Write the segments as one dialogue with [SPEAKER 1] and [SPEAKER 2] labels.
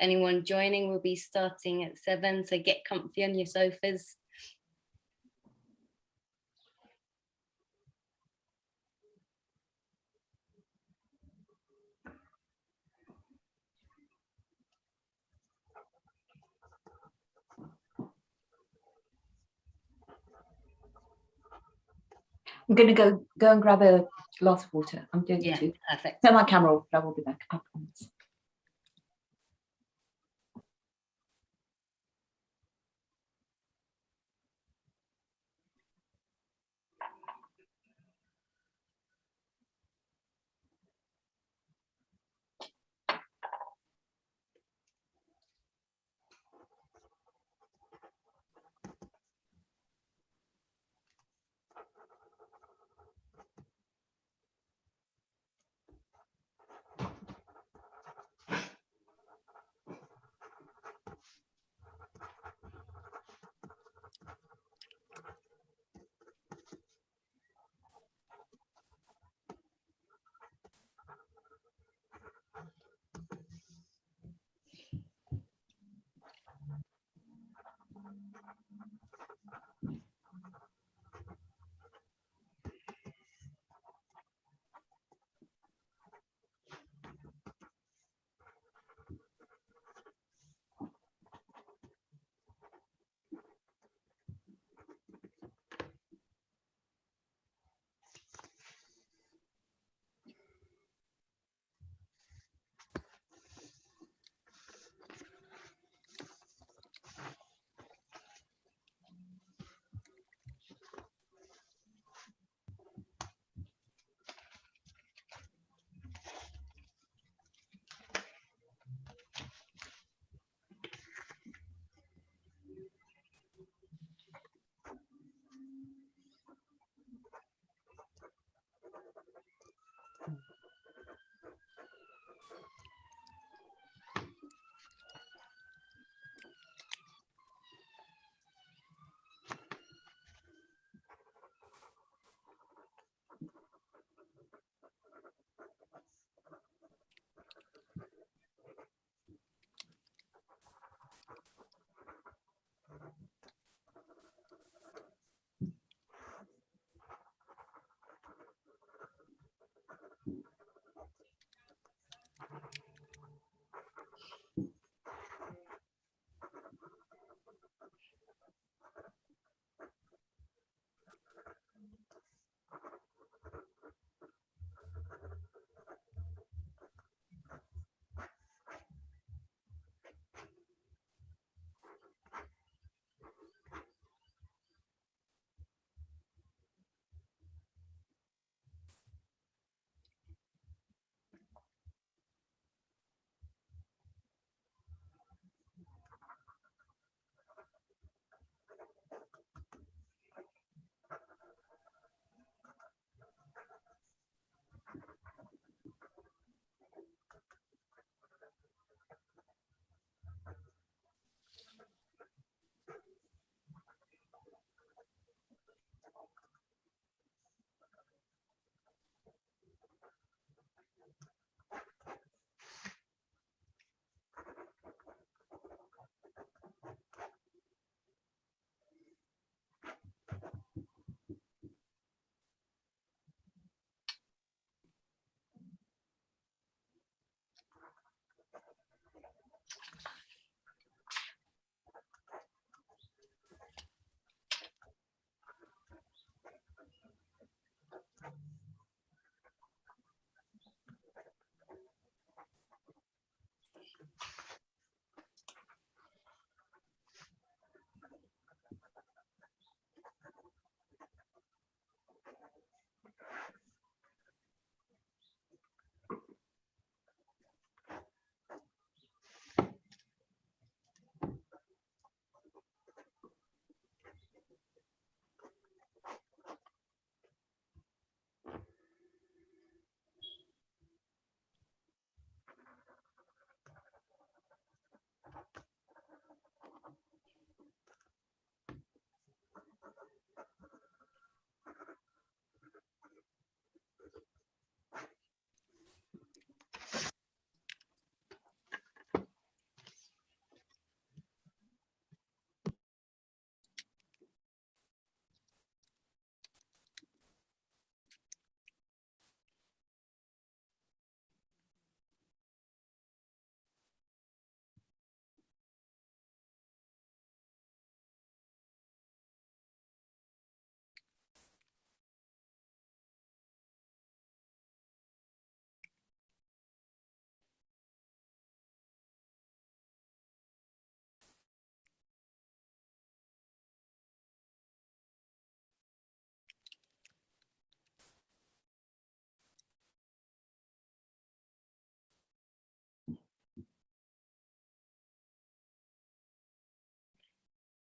[SPEAKER 1] anyone joining, we'll be starting at 7, so get comfy on your sofas.
[SPEAKER 2] I'm going to go and grab a glass of water. I'm doing it too.
[SPEAKER 1] Perfect.
[SPEAKER 2] Turn my camera off, but I will be back. I promise.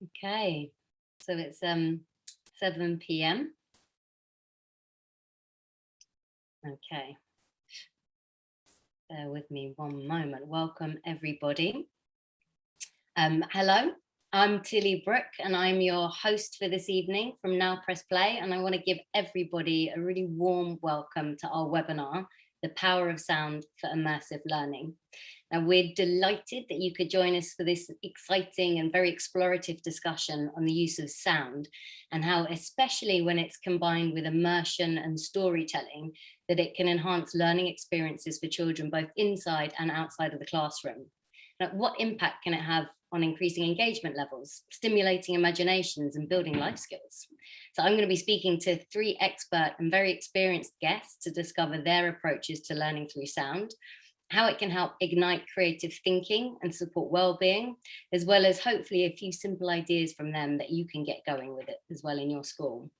[SPEAKER 1] Okay, so it's 7 p.m. Okay, bear with me one moment. Welcome everybody. Hello, I'm Tilly Brooke and I'm your host for this evening from Now Press Play, and I want to give everybody a really warm welcome to our webinar, The Power of Sound for Immersive Learning. Now, we're delighted that you could join us for this exciting and very explorative discussion on the use of sound and how, especially when it's combined with immersion and storytelling, that it can enhance learning experiences for children both inside and outside of the classroom. Now, what impact can it have on increasing engagement levels, stimulating imaginations and building life skills? So I'm going to be speaking to 3 expert and very experienced guests to discover their approaches to learning through sound, how it can help ignite creative thinking and support well-being, as well as hopefully a few simple ideas from them that you can get going with it as well in your school.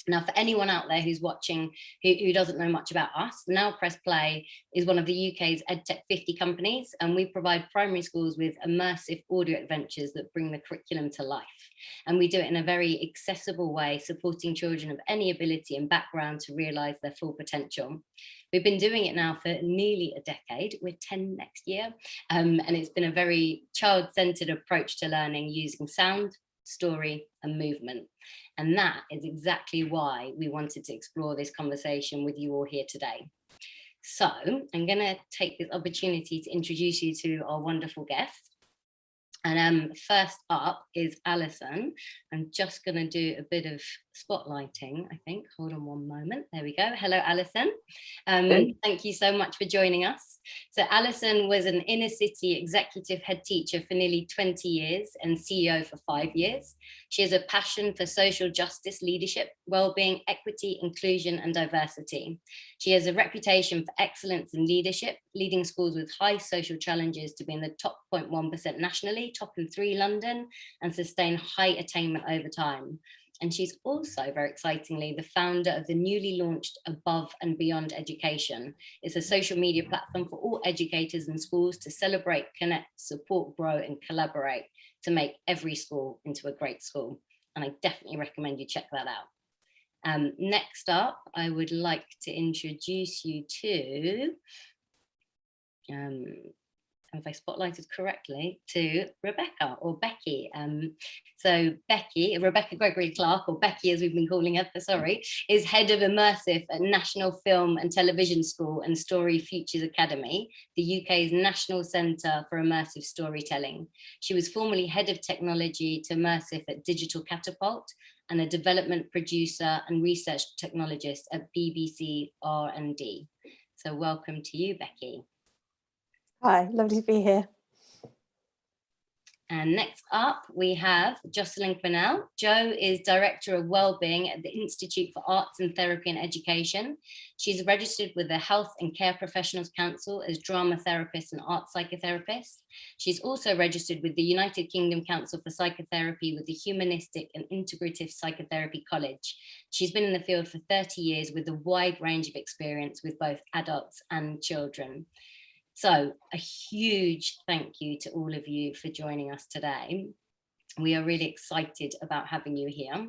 [SPEAKER 1] Now, for anyone out there who's watching who doesn't know much about us, Now Press Play is one of the UK's EdTech 50 companies, and we provide primary schools with immersive audio adventures that bring the curriculum to life. And we do it in a very accessible way, supporting children of any ability and background to realise their full potential. We've been doing it now for nearly a decade. We're 10 next year, and it's been a very child-centred approach to learning using sound, story and movement. And that is exactly why we wanted to explore this conversation with you all here today. So I'm going to take this opportunity to introduce you to our wonderful guest. And first up is Alison. I'm just going to do a bit of spotlighting, I think. Hold on one moment. There we go. Hello, Alison. Thank you so much for joining us. So Alison was an inner city executive head teacher for nearly 20 years and CEO for 5 years. She has a passion for social justice leadership, well-being, equity, inclusion, and diversity. She has a reputation for excellence in leadership, leading schools with high social challenges to be in the top 0.1% nationally, top in 3 London, and sustain high attainment over time. And she's also, very excitingly, the founder of the newly launched Above and Beyond Education. It's a social media platform for all educators and schools to celebrate, connect, support, grow, and collaborate to make every school into a great school. And I definitely recommend you check that out. Next up, I would like to introduce you to, if I spotlighted correctly, to Rebecca or Becky. So Becky, Rebecca Gregory Clark, or Becky as we've been calling her, sorry, is head of Immersive at National Film and Television School and Story Futures Academy, the UK's National Centre for Immersive Storytelling. She was formerly head of technology to Immersive at Digital Catapult and a development producer and research technologist at BBC R&D. So welcome to you, Becky.
[SPEAKER 3] Hi, lovely to be here.
[SPEAKER 1] And next up, we have Jocelyn Quinnell. Jo is Director of Wellbeing at the Institute for Arts and Therapy and Education. She's registered with the Health and Care Professionals Council as drama therapist and art psychotherapist. She's also registered with the United Kingdom Council for Psychotherapy with the Humanistic and Integrative Psychotherapy College. She's been in the field for 30 years with a wide range of experience with both adults and children. So a huge thank you to all of you for joining us today. We are really excited about having you here.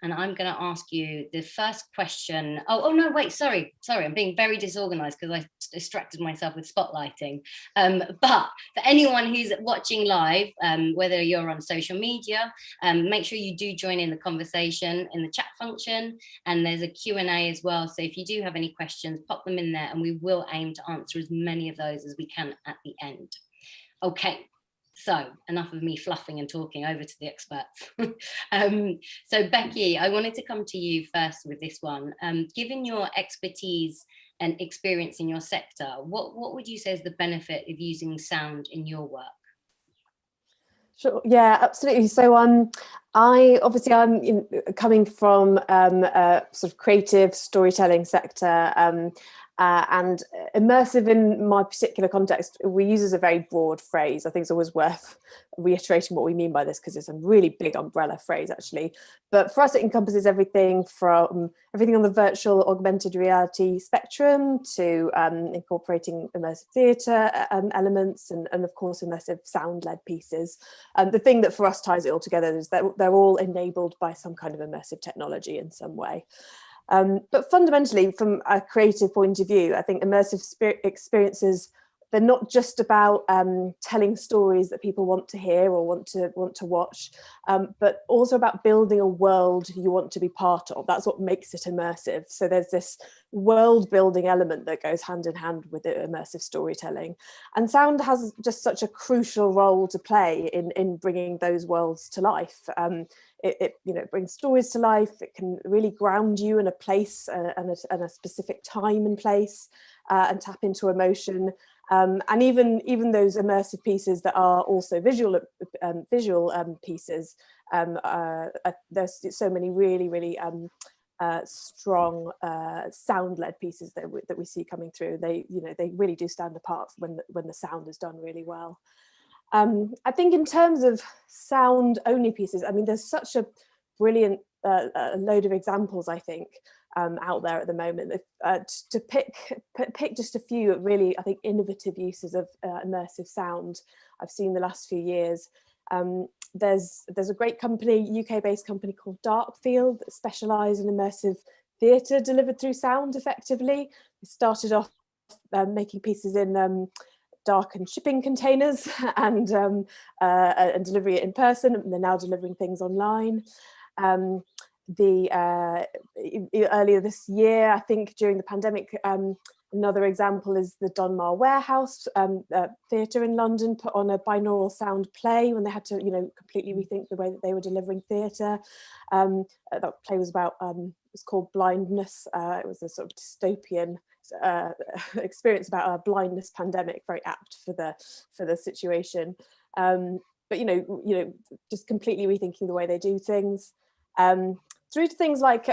[SPEAKER 1] And I'm going to ask you the first question. Oh no, wait, sorry. I'm being very disorganized because I distracted myself with spotlighting. But for anyone who's watching live, whether you're on social media, make sure you do join in the conversation in the chat function. And there's a Q&A as well. So if you do have any questions, pop them in there and we will aim to answer as many of those as we can at the end. Okay. So enough of me fluffing and talking, over to the experts. So Becky, I wanted to come to you first with this one. Given your expertise and experience in your sector, what would you say is the benefit of using sound in your work?
[SPEAKER 3] Sure. Yeah, absolutely. So I'm coming from a sort of creative storytelling sector, And immersive in my particular context, we use as a very broad phrase. I think it's always worth reiterating what we mean by this, because it's a really big umbrella phrase actually. But for us, it encompasses everything from everything on the virtual augmented reality spectrum to incorporating immersive theatre elements and of course immersive sound-led pieces. The thing that for us ties it all together is that they're all enabled by some kind of immersive technology in some way. But fundamentally, from a creative point of view, I think immersive experiences, they're not just about telling stories that people want to hear or want to watch, but also about building a world you want to be part of. That's what makes it immersive. So there's this world building element that goes hand in hand with the immersive storytelling. And sound has just such a crucial role to play in bringing those worlds to life. It brings stories to life. It can really ground you in a place and a specific time and place, and tap into emotion. And even those immersive pieces that are also visual pieces, there's so many really strong sound-led pieces that we see coming through. They really do stand apart when the sound is done really well. I think in terms of sound-only pieces, I mean, there's such a brilliant load of examples, I think, out there at the moment. To pick just a few really, I think, innovative uses of immersive sound I've seen the last few years. There's a great company, UK-based company called Darkfield, that specialise in immersive theatre delivered through sound effectively. They started off making pieces in darkened shipping containers and delivery it in person, and they're now delivering things online. Earlier this year, I think during the pandemic, another example is the Donmar Warehouse Theatre in London put on a binaural sound play when they had to, completely rethink the way that they were delivering theatre. That play was about, it was called Blindness. It was a sort of dystopian experience about a blindness pandemic, very apt for the situation. But just completely rethinking the way they do things. Through to things like,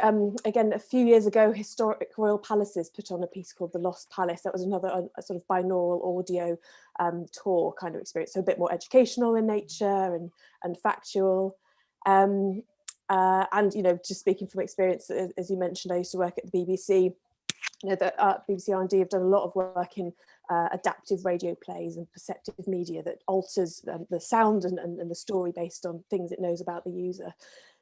[SPEAKER 3] again, a few years ago, Historic Royal Palaces put on a piece called The Lost Palace. That was another a sort of binaural audio tour kind of experience, so a bit more educational in nature and factual. And just speaking from experience, as you mentioned, I used to work at the BBC. The BBC R&D have done a lot of work in adaptive radio plays and perceptive media that alters the sound and the story based on things it knows about the user.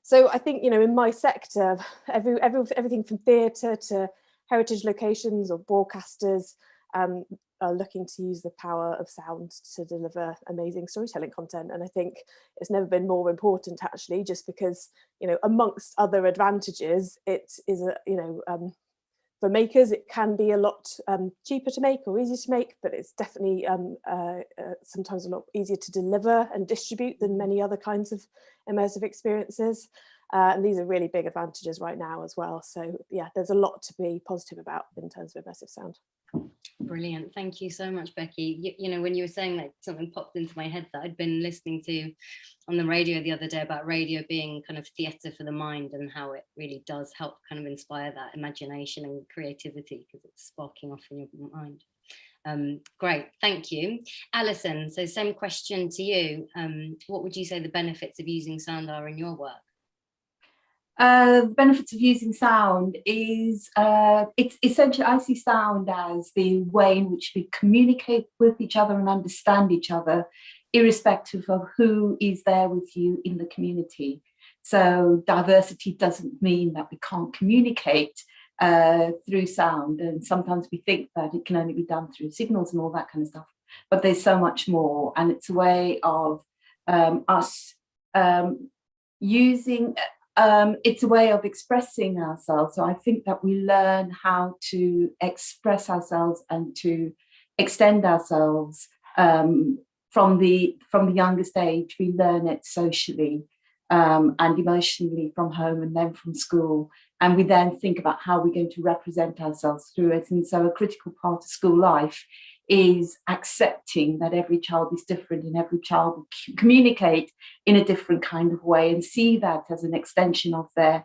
[SPEAKER 3] So I think, in my sector, everything from theatre to heritage locations or broadcasters are looking to use the power of sound to deliver amazing storytelling content. And I think it's never been more important, actually, just because, amongst other advantages, it is for makers, it can be a lot cheaper to make or easier to make, but it's definitely sometimes a lot easier to deliver and distribute than many other kinds of immersive experiences. And these are really big advantages right now as well. So yeah, there's a lot to be positive about in terms of immersive sound.
[SPEAKER 1] Brilliant. Thank you so much, Becky. When you were saying that, something popped into my head that I'd been listening to on the radio the other day about radio being kind of theatre for the mind, and how it really does help kind of inspire that imagination and creativity because it's sparking off in your mind. Great, thank you. Alison, so same question to you. What would you say the benefits of using sound are in your work?
[SPEAKER 2] The benefits of using sound is it's essentially, I see sound as the way in which we communicate with each other and understand each other, irrespective of who is there with you in the community. So diversity doesn't mean that we can't communicate through sound, and sometimes we think that it can only be done through signals and all that kind of stuff, but there's so much more, and it's a way of us using it's a way of expressing ourselves. So I think that we learn how to express ourselves and to extend ourselves from the youngest age. We learn it socially and emotionally from home and then from school. And we then think about how we're going to represent ourselves through it. And so a critical part of school life is accepting that every child is different and every child will communicate in a different kind of way and see that as an extension of their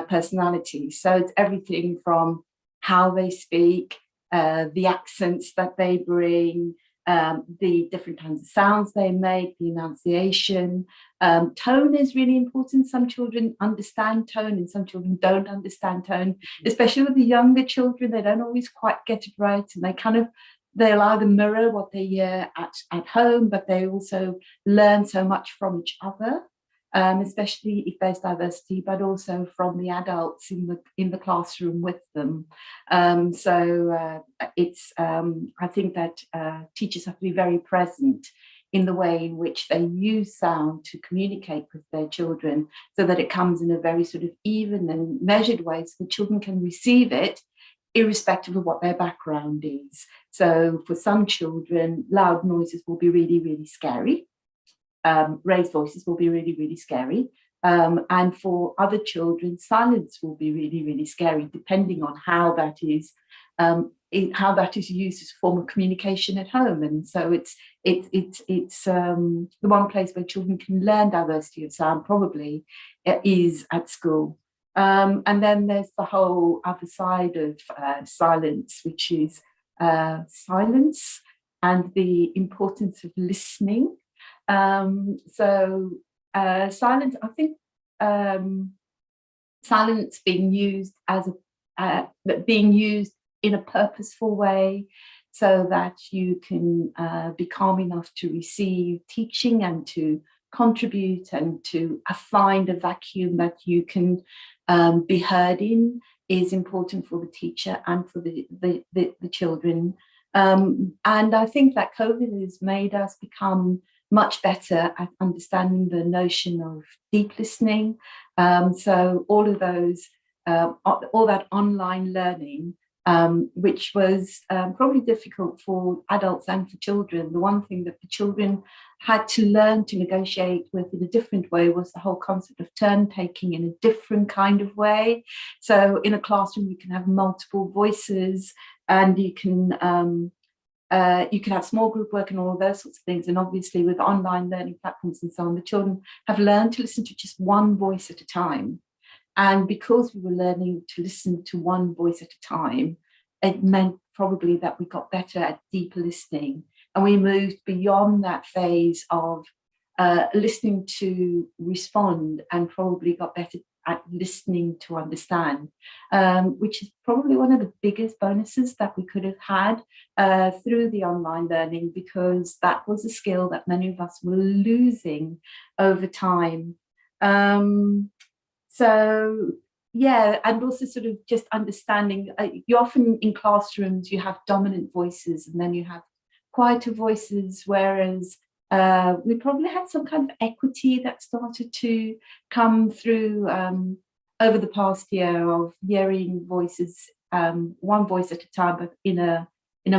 [SPEAKER 2] personality. So it's everything from how they speak, the accents that they bring, the different kinds of sounds they make, the enunciation. Tone is really important. Some children understand tone and some children don't understand tone, especially with the younger children. They don't always quite get it right, and they'll either mirror what they hear at home, but they also learn so much from each other, especially if there's diversity, but also from the adults in the classroom with them. I think that teachers have to be very present in the way in which they use sound to communicate with their children, so that it comes in a very sort of even and measured way, so the children can receive it irrespective of what their background is. So for some children, loud noises will be really, really scary. Raised voices will be really, really scary. And for other children, silence will be really, really scary, depending on how that is used as a form of communication at home. And so it's the one place where children can learn diversity of sound probably is at school. And then there's the whole other side of silence, which is silence and the importance of listening. Silence, I think, silence being used in a purposeful way, so that you can be calm enough to receive teaching and to contribute and to find a vacuum that you can be heard in, is important for the teacher and for the children. And I think that COVID has made us become much better at understanding the notion of deep listening. So all of those, all that online learning, which was probably difficult for adults and for children. The one thing that the children had to learn to negotiate with in a different way was the whole concept of turn taking in a different kind of way. So in a classroom, you can have multiple voices, and you can have small group work and all of those sorts of things. And obviously with online learning platforms and so on, the children have learned to listen to just one voice at a time. And because we were learning to listen to one voice at a time, it meant probably that we got better at deeper listening. And we moved beyond that phase of listening to respond, and probably got better at listening to understand, which is probably one of the biggest bonuses that we could have had through the online learning, because that was a skill that many of us were losing over time. So yeah, and also sort of just understanding, you often in classrooms, you have dominant voices and then you have quieter voices, whereas we probably had some kind of equity that started to come through over the past year, of hearing voices, one voice at a time, but in a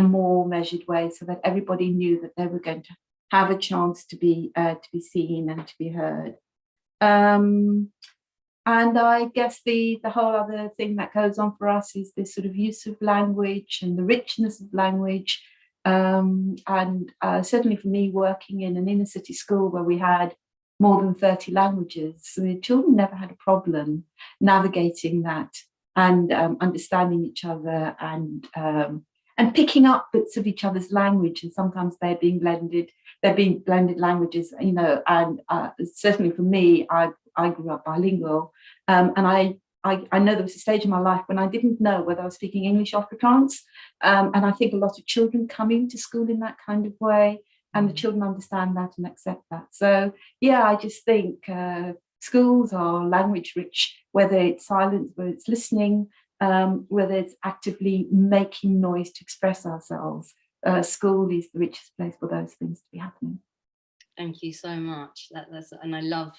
[SPEAKER 2] more measured way, so that everybody knew that they were going to have a chance to be seen and to be heard. And I guess the whole other thing that goes on for us is this sort of use of language and the richness of language. And certainly for me, working in an inner city school where we had more than 30 languages, so the children never had a problem navigating that and understanding each other and picking up bits of each other's language. And sometimes they're being blended languages, you know. And certainly for me, I grew up bilingual, and I know there was a stage in my life when I didn't know whether I was speaking English or Afrikaans, and I think a lot of children come into school in that kind of way, and the children understand that and accept that. So yeah, I just think schools are language rich, whether it's silence, whether it's listening, whether it's actively making noise to express ourselves. School is the richest place for those things to be happening.
[SPEAKER 1] Thank you so much. And I love,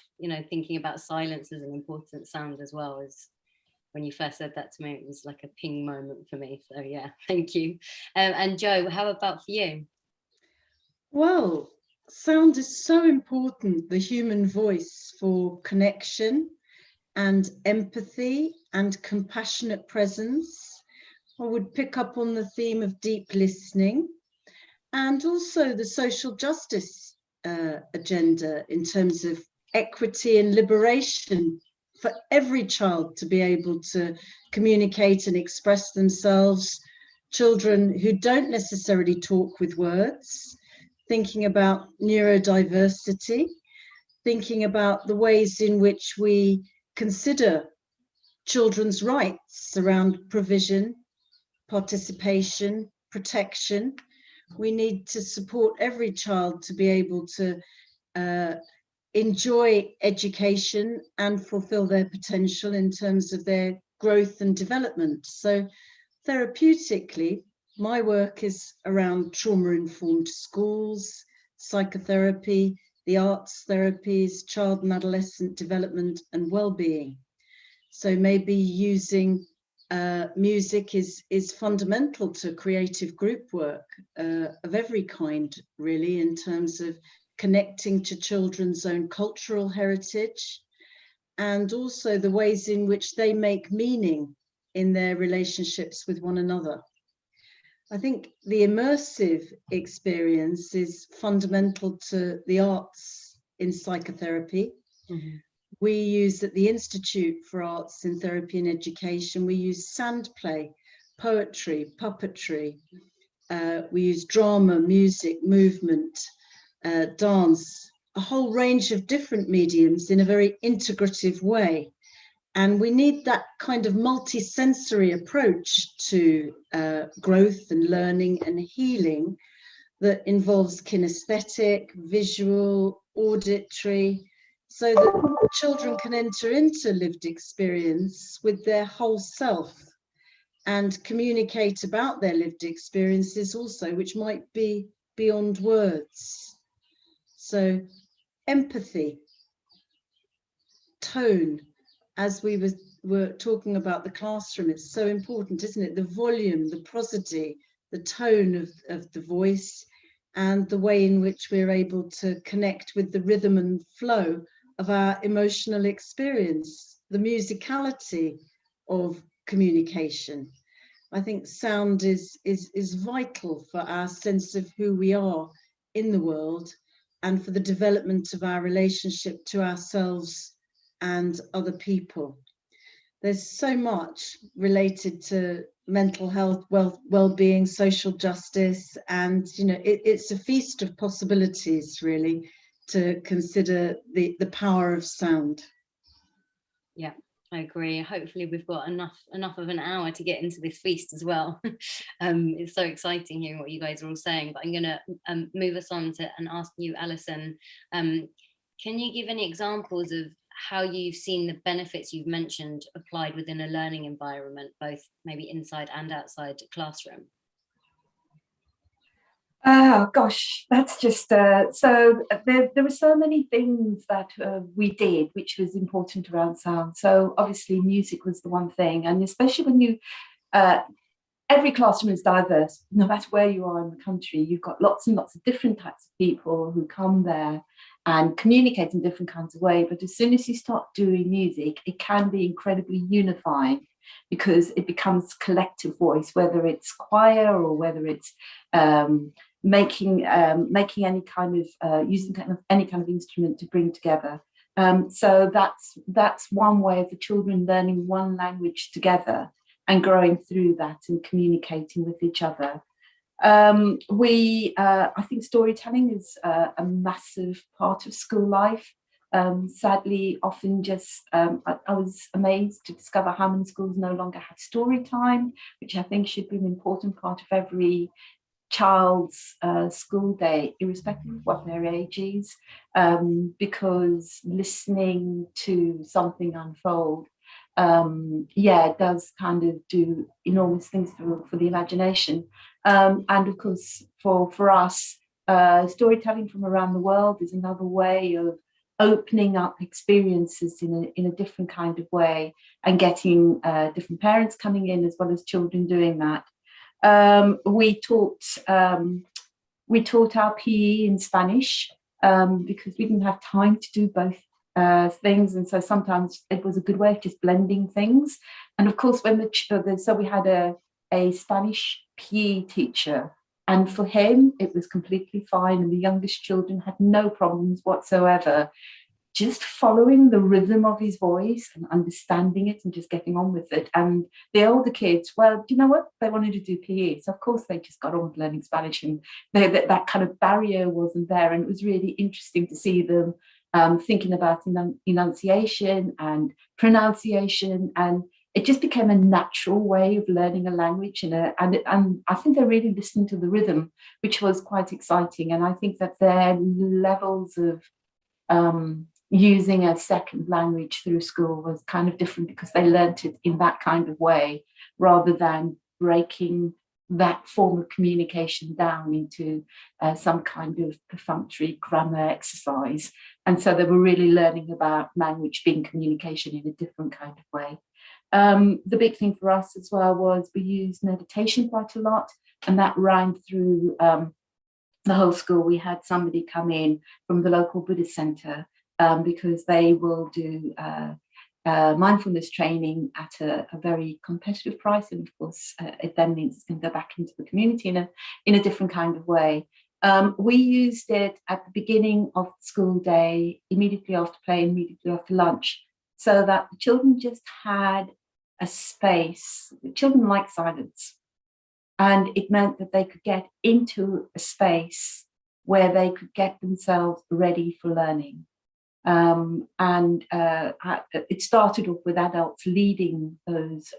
[SPEAKER 1] thinking about silence as an important sound as well. As when you first said that to me, it was like a ping moment for me. So yeah, thank you. And Jo, how about for you?
[SPEAKER 4] Well, sound is so important, the human voice, for connection and empathy and compassionate presence. I would pick up on the theme of deep listening, and also the social justice agenda in terms of equity and liberation for every child to be able to communicate and express themselves children who don't necessarily talk with words, thinking about neurodiversity, thinking about the ways in which we consider children's rights around provision, participation, protection. We need to support every child to be able to enjoy education and fulfill their potential in terms of their growth and development. So therapeutically, my work is around trauma-informed schools, psychotherapy, the arts therapies, child and adolescent development and well-being. So maybe using music is fundamental to creative group work of every kind, really, in terms of connecting to children's own cultural heritage, and also the ways in which they make meaning in their relationships with one another. I think the immersive experience is fundamental to the arts in psychotherapy. Mm-hmm. We use at the Institute for Arts in Therapy and Education, we use sand play, poetry, puppetry. We use drama, music, movement, dance, a whole range of different mediums in a very integrative way. And we need that kind of multi-sensory approach to growth and learning and healing that involves kinesthetic, visual, auditory, so that children can enter into lived experience with their whole self and communicate about their lived experiences also, which might be beyond words. So empathy, tone, as we were talking about the classroom, it's so important, isn't it? The volume, the prosody, the tone of the voice, and the way in which we're able to connect with the rhythm and flow of our emotional experience, the musicality of communication. I think sound is vital for our sense of who we are in the world and for the development of our relationship to ourselves and other people. There's so much related to mental health, well-being, social justice, and it's a feast of possibilities, really, to consider the power of sound.
[SPEAKER 1] Yeah, I agree. Hopefully we've got enough of an hour to get into this feast as well. It's so exciting hearing what you guys are all saying, but I'm going to move us on to and ask you, Alison, can you give any examples of how you've seen the benefits you've mentioned applied within a learning environment, both maybe inside and outside the classroom?
[SPEAKER 2] Oh gosh, that's just so there were so many things that we did which was important around sound. So obviously music was the one thing, and especially when you every classroom is diverse, no matter where you are in the country. You've got lots and lots of different types of people who come there and communicate in different kinds of ways. But as soon as you start doing music, it can be incredibly unifying, because it becomes collective voice, whether it's choir or whether it's making any kind of using any kind of instrument to bring together. So that's one way of the children learning one language together and growing through that and communicating with each other. I think storytelling is a massive part of school life. Sadly, often just I was amazed to discover how many schools no longer have story time, which I think should be an important part of every child's school day, irrespective of what their age is, because listening to something unfold does kind of do enormous things for the imagination. And of course, for us, storytelling from around the world is another way of opening up experiences in a different kind of way, and getting different parents coming in as well as children doing that. We taught our PE in Spanish because we didn't have time to do both things, and so sometimes it was a good way of just blending things. And of course, when so we had a Spanish PE teacher, and for him it was completely fine, and the youngest children had no problems whatsoever just following the rhythm of his voice and understanding it and just getting on with it. And the older kids, well, do you know what? They wanted to do PE. So of course they just got on with learning Spanish, and that kind of barrier wasn't there. And it was really interesting to see them thinking about enunciation and pronunciation, and it just became a natural way of learning a language. And I think they're really listening to the rhythm, which was quite exciting. And I think that their levels of using a second language through school was kind of different, because they learnt it in that kind of way rather than breaking that form of communication down into some kind of perfunctory grammar exercise. And so they were really learning about language being communication in a different kind of way. The big thing for us as well was we used meditation quite a lot, and that ran through the whole school. We had somebody come in from the local Buddhist center, because they will do mindfulness training at a very competitive price, and of course it then means it's going to go back into the community in a different kind of way. We used it at the beginning of the school day, immediately after play, immediately after lunch, so that the children just had a space. The children like silence, and it meant that they could get into a space where they could get themselves ready for learning. It started off with adults leading those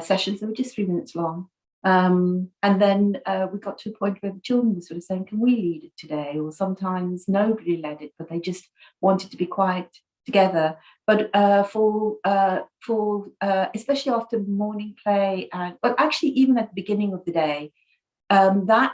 [SPEAKER 2] sessions. They were just 3 minutes long. And then we got to a point where the children were sort of saying, can we lead it today? Or sometimes nobody led it, but they just wanted to be quiet together. But especially after morning play, but actually even at the beginning of the day, that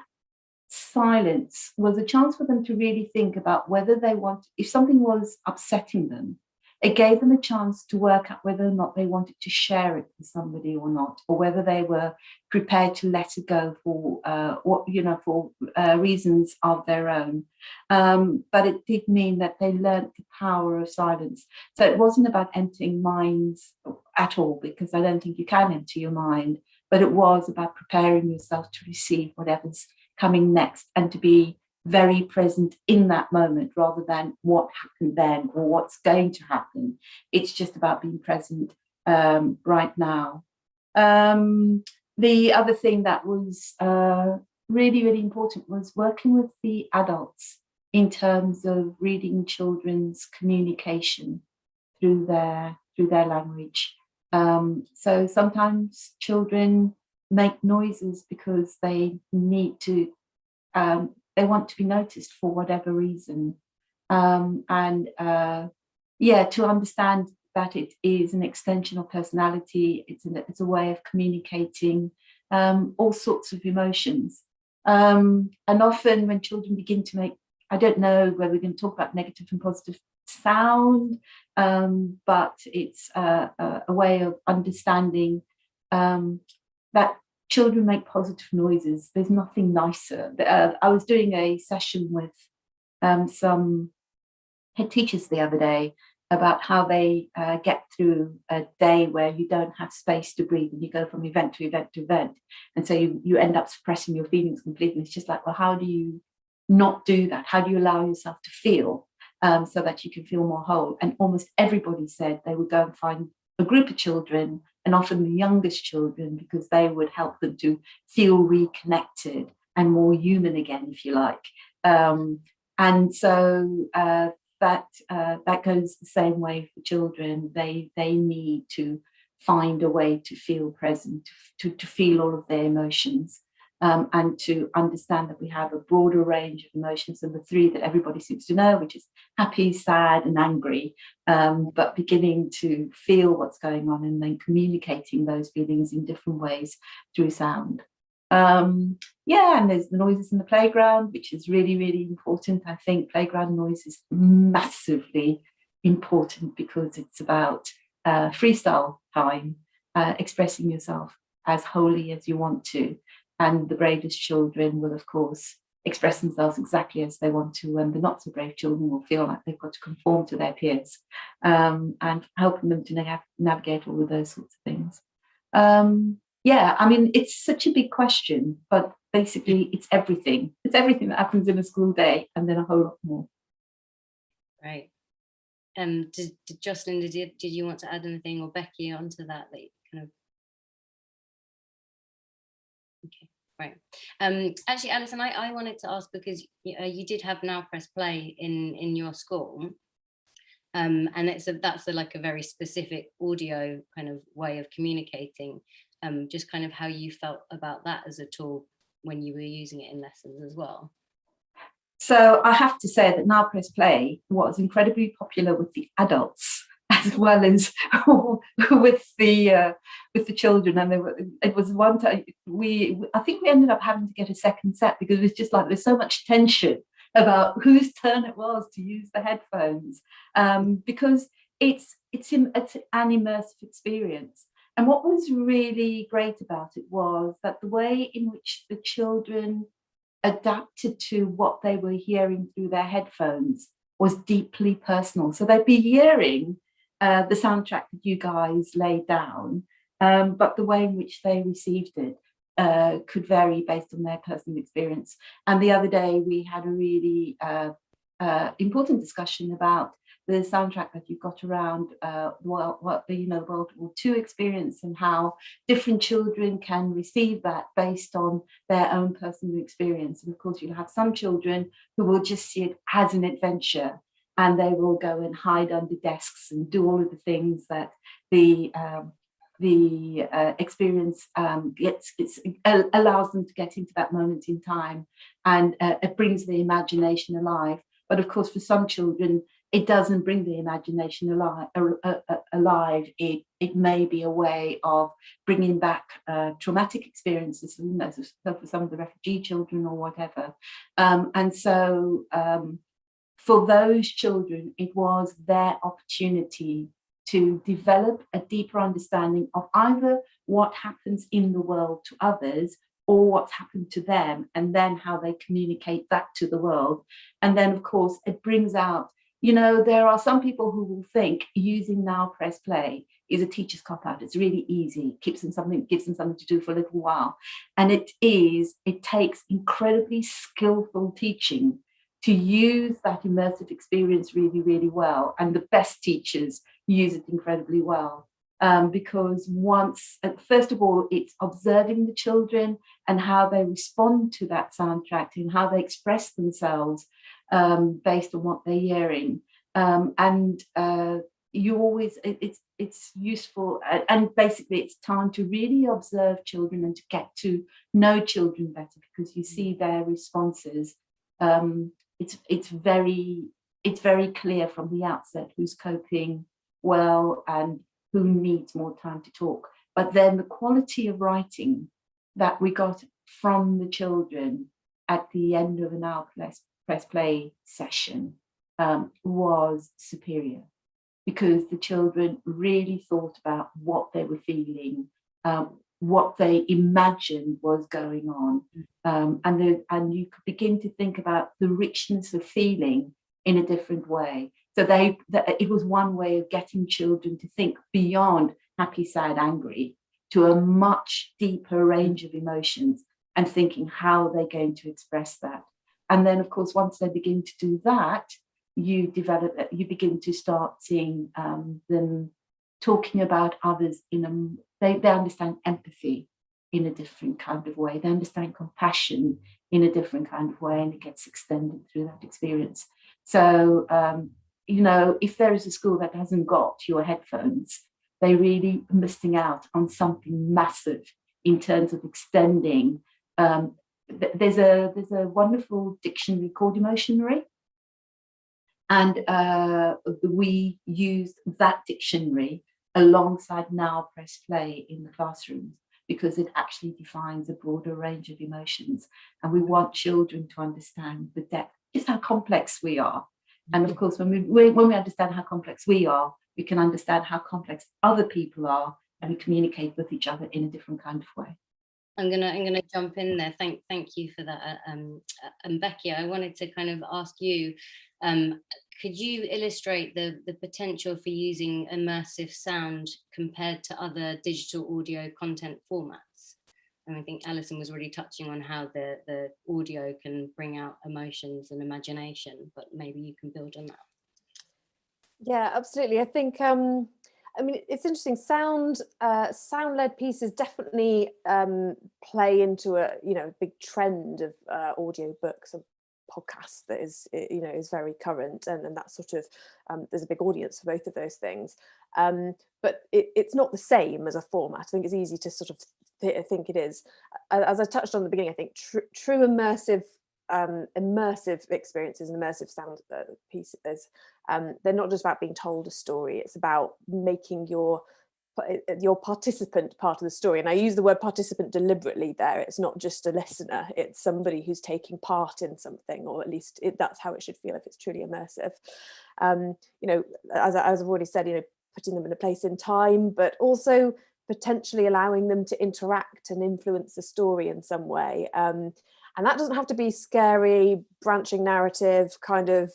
[SPEAKER 2] silence was a chance for them to really think about whether they want, if something was upsetting them, it gave them a chance to work out whether or not they wanted to share it with somebody or not, or whether they were prepared to let it go for reasons of their own. But it did mean that they learned the power of silence. So it wasn't about emptying minds at all, because I don't think you can empty your mind, but it was about preparing yourself to receive whatever's coming next, and to be very present in that moment rather than what happened then or what's going to happen. It's just about being present right now. The other thing that was really, really important was working with the adults in terms of reading children's communication through their language. So sometimes children make noises because they need to, they want to be noticed for whatever reason. To understand that it is an extension of personality, it's a way of communicating all sorts of emotions. And often when children begin to make, I don't know whether we're going to talk about negative and positive sound, but it's a way of understanding that children make positive noises. There's nothing nicer. I was doing a session with some head teachers the other day about how they get through a day where you don't have space to breathe, and you go from event to event to event. And so you end up suppressing your feelings completely. It's just like, well, how do you not do that? How do you allow yourself to feel so that you can feel more whole? And almost everybody said they would go and find a group of children, and often the youngest children, because they would help them to feel reconnected and more human again, if you like. And so that goes the same way for children. They need to find a way to feel present, to feel all of their emotions, and to understand that we have a broader range of emotions than the three that everybody seems to know, which is happy, sad, and angry, but beginning to feel what's going on and then communicating those feelings in different ways through sound. And there's the noises in the playground, which is really, really important. I think playground noise is massively important because it's about freestyle time, expressing yourself as wholly as you want to. And the bravest children will, of course, express themselves exactly as they want to, and the not so brave children will feel like they've got to conform to their peers, and helping them to navigate all of those sorts of things. I mean, it's such a big question, but basically it's everything. It's everything that happens in a school day and then a whole lot more.
[SPEAKER 1] Right. did Jocelyn, did you want to add anything, or Becky, onto that kind of? Okay, right. Actually, Alison, I wanted to ask, because you did have Now Press Play in your school, and that's like a very specific audio kind of way of communicating. Just kind of how you felt about that as a tool when you were using it in lessons as well.
[SPEAKER 2] So I have to say that Now Press Play was incredibly popular with the adults as well as with the children. And it was one time I think we ended up having to get a second set, because it was just like there's so much tension about whose turn it was to use the headphones, because it's an immersive experience. And what was really great about it was that the way in which the children adapted to what they were hearing through their headphones was deeply personal. So they'd be hearing the soundtrack that you guys laid down, but the way in which they received it could vary based on their personal experience. And the other day we had a really important discussion about the soundtrack that you got around the World War II experience, and how different children can receive that based on their own personal experience. And of course, you'll have some children who will just see it as an adventure, and they will go and hide under desks and do all of the things that the experience allows them to get into that moment in time, and it brings the imagination alive. But of course, for some children, it doesn't bring the imagination alive. It may be a way of bringing back traumatic experiences, for some of the refugee children or whatever. And so for those children, it was their opportunity to develop a deeper understanding of either what happens in the world to others, or what's happened to them, and then how they communicate that to the world. And then, of course, it brings out, there are some people who will think using Now Press Play is a teacher's cop-out. It's really easy, gives them something to do for a little while. And it takes incredibly skillful teaching to use that immersive experience really, really well. And the best teachers use it incredibly well. Because first of all, it's observing the children and how they respond to that soundtrack, and how they express themselves based on what they're hearing. It's useful, and basically it's time to really observe children and to get to know children better, because you see their responses. It's very clear from the outset who's coping well and who needs more time to talk. But then the quality of writing that we got from the children at the end of an Now Press Play session was superior, because the children really thought about what they were feeling, what they imagined was going on, and you could begin to think about the richness of feeling in a different way. So it was one way of getting children to think beyond happy, sad, angry, to a much deeper range of emotions, and thinking how they're going to express that. And then, of course, once they begin to do that, you begin to start seeing them talking about others they understand empathy in a different kind of way. They understand compassion in a different kind of way, and it gets extended through that experience. So, if there is a school that hasn't got your headphones, they're really missing out on something massive in terms of extending. There's a wonderful dictionary called Emotionary, and we used that dictionary alongside Now Press Play in the classrooms, because it actually defines a broader range of emotions, and we want children to understand the depth, just how complex we are. And of course, when we understand how complex we are, we can understand how complex other people are, and we communicate with each other in a different kind of way.
[SPEAKER 1] I'm gonna jump in there. Thank you for that. And Becky, I wanted to kind of ask you, could you illustrate the potential for using immersive sound compared to other digital audio content formats? And I think Alison was already touching on how the audio can bring out emotions and imagination, but maybe you can build on that.
[SPEAKER 3] Yeah, absolutely. I think I mean, it's interesting. Sound-led pieces definitely play into a big trend of audio books and podcasts that is very current, and that sort of there's a big audience for both of those things. But it's not the same as a format. I think it's easy to sort of think it is. As I touched on at the beginning, I think true immersive experiences and immersive sound pieces, they're not just about being told a story, it's about making your participant part of the story. And I use the word participant deliberately there. It's not just a listener, it's somebody who's taking part in something, or at least that's how it should feel if it's truly immersive. As I've already said, putting them in a place in time, but also potentially allowing them to interact and influence the story in some way. And that doesn't have to be scary, branching narrative, kind of,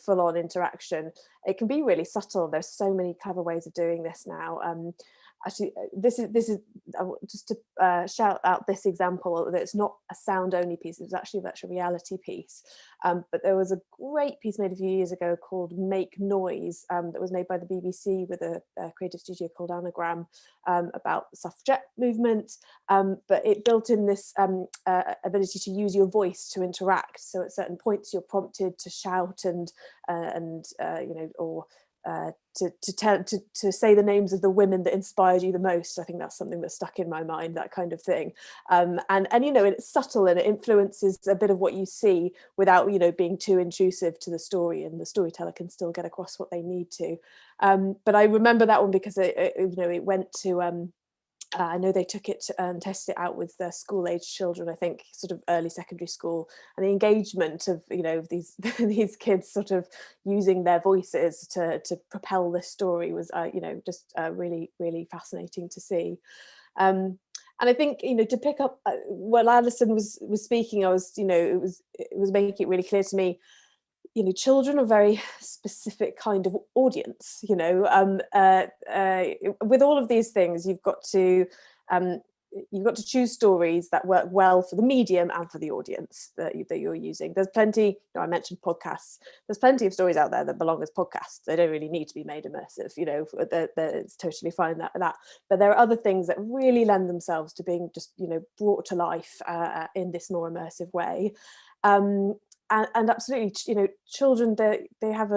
[SPEAKER 3] full-on interaction. It can be really subtle. There's so many clever ways of doing this now. Actually, this is just to shout out this example that it's not a sound only piece, it was actually a virtual reality piece. But there was a great piece made a few years ago called Make Noise, that was made by the BBC with a creative studio called Anagram, about the suffragette movement. But it built in this ability to use your voice to interact. So at certain points you're prompted to shout or to say the names of the women that inspired you the most. I think that's something that stuck in my mind, that kind of thing. And it's subtle, and it influences a bit of what you see without being too intrusive to the story, and the storyteller can still get across what they need to. But I remember that one because it went to I know they took it and tested it out with their school-age children, I think sort of early secondary school, and the engagement of these these kids sort of using their voices to propel this story was just really, really fascinating to see. And I think to pick up while Alison was speaking, I was it was making it really clear to me, children are a very specific kind of audience. With all of these things, you've got to choose stories that work well for the medium and for the audience that you're using. There's plenty, I mentioned podcasts, there's plenty of stories out there that belong as podcasts. They don't really need to be made immersive, it's totally fine that. But there are other things that really lend themselves to being just, brought to life in this more immersive way. And absolutely, children, they have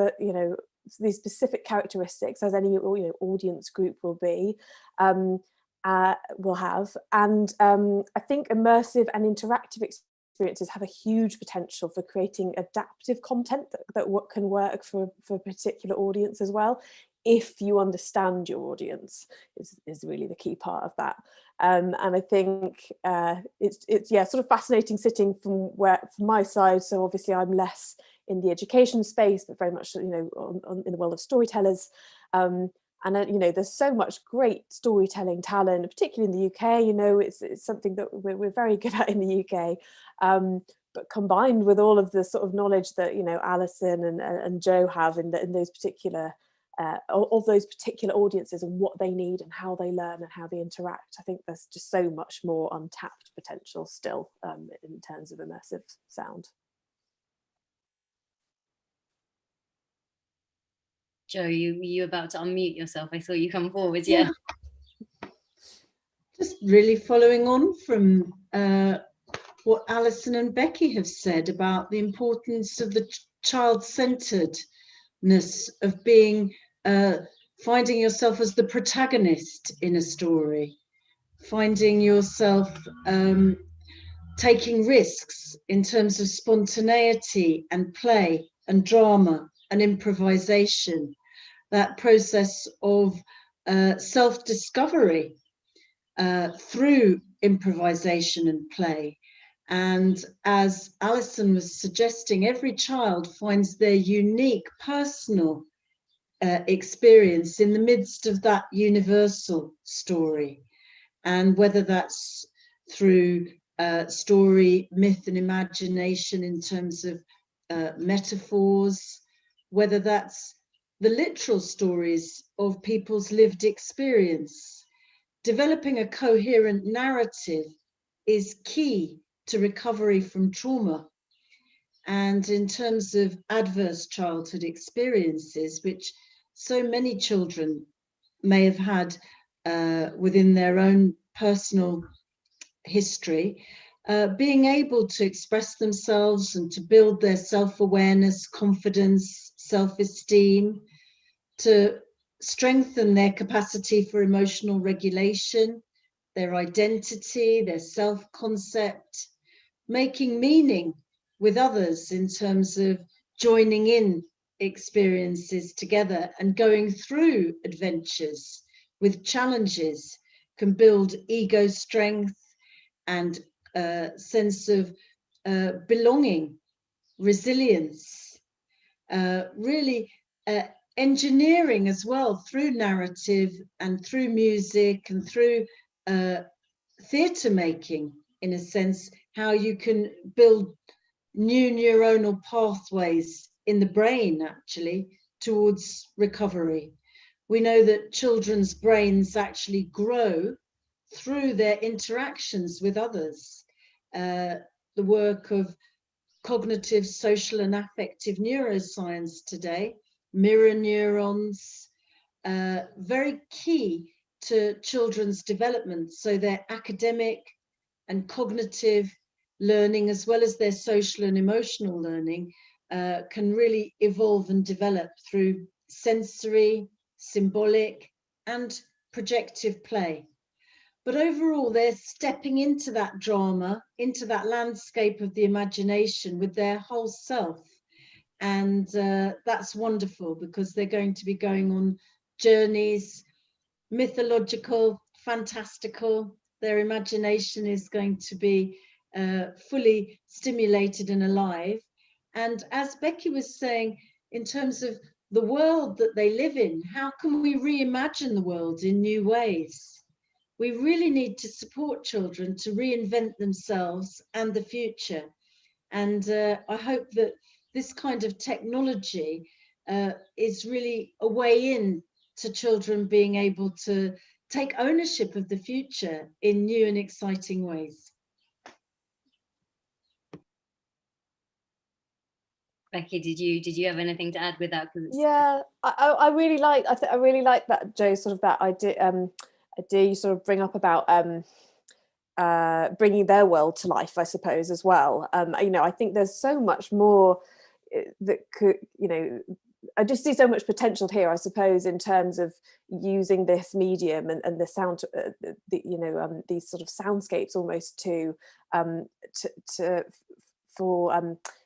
[SPEAKER 3] these specific characteristics, as any audience group will be, will have. And I think immersive and interactive experiences have a huge potential for creating adaptive content that can work for a particular audience as well, if you understand your audience, is really the key part of that. And I think it's sort of fascinating sitting from my side. So obviously I'm less in the education space, but very much in the world of storytellers. And there's so much great storytelling talent, particularly in the UK. It's something that we're very good at in the UK. But combined with all of the sort of knowledge that Alison and Jo have in those particular of those particular audiences, and what they need and how they learn and how they interact, I think there's just so much more untapped potential still in terms of immersive sound.
[SPEAKER 1] Jo, you about to unmute yourself? I saw you come forward. Yeah.
[SPEAKER 4] Just really following on from what Alison and Becky have said about the importance of the child-centeredness of being finding yourself as the protagonist in a story, finding yourself taking risks in terms of spontaneity and play and drama and improvisation, that process of self-discovery through improvisation and play. And as Alison was suggesting, every child finds their unique personal experience in the midst of that universal story. And whether that's through story, myth and imagination in terms of metaphors, whether that's the literal stories of people's lived experience, developing a coherent narrative is key to recovery from trauma. And in terms of adverse childhood experiences, which so many children may have had within their own personal history, being able to express themselves and to build their self-awareness, confidence, self-esteem, to strengthen their capacity for emotional regulation, their identity, their self-concept, making meaning with others in terms of joining in experiences together and going through adventures with challenges can build ego strength and a sense of belonging, resilience, really engineering as well through narrative and through music and through theatre making, in a sense, how you can build new neuronal pathways in the brain actually towards recovery. We know that children's brains actually grow through their interactions with others. The work of cognitive, social and affective neuroscience today, mirror neurons, very key to children's development. So their academic and cognitive learning, as well as their social and emotional learning, can really evolve and develop through sensory, symbolic and projective play. But overall, they're stepping into that drama, into that landscape of the imagination with their whole self. And that's wonderful, because they're going to be going on journeys, mythological, fantastical. Their imagination is going to be fully stimulated and alive. And as Becky was saying, in terms of the world that they live in, how can we reimagine the world in new ways? We really need to support children to reinvent themselves and the future. And I hope that this kind of technology is really a way in to children being able to take ownership of the future in new and exciting ways.
[SPEAKER 1] Becky, did you have anything to add with that?
[SPEAKER 3] Yeah, I really like I really like that, Jo, sort of that idea you sort of bring up about bringing their world to life, I suppose, as well. You know, I think there's so much more that could, you know, I just see so much potential here, I suppose, in terms of using this medium and the sound, you know, these sort of soundscapes almost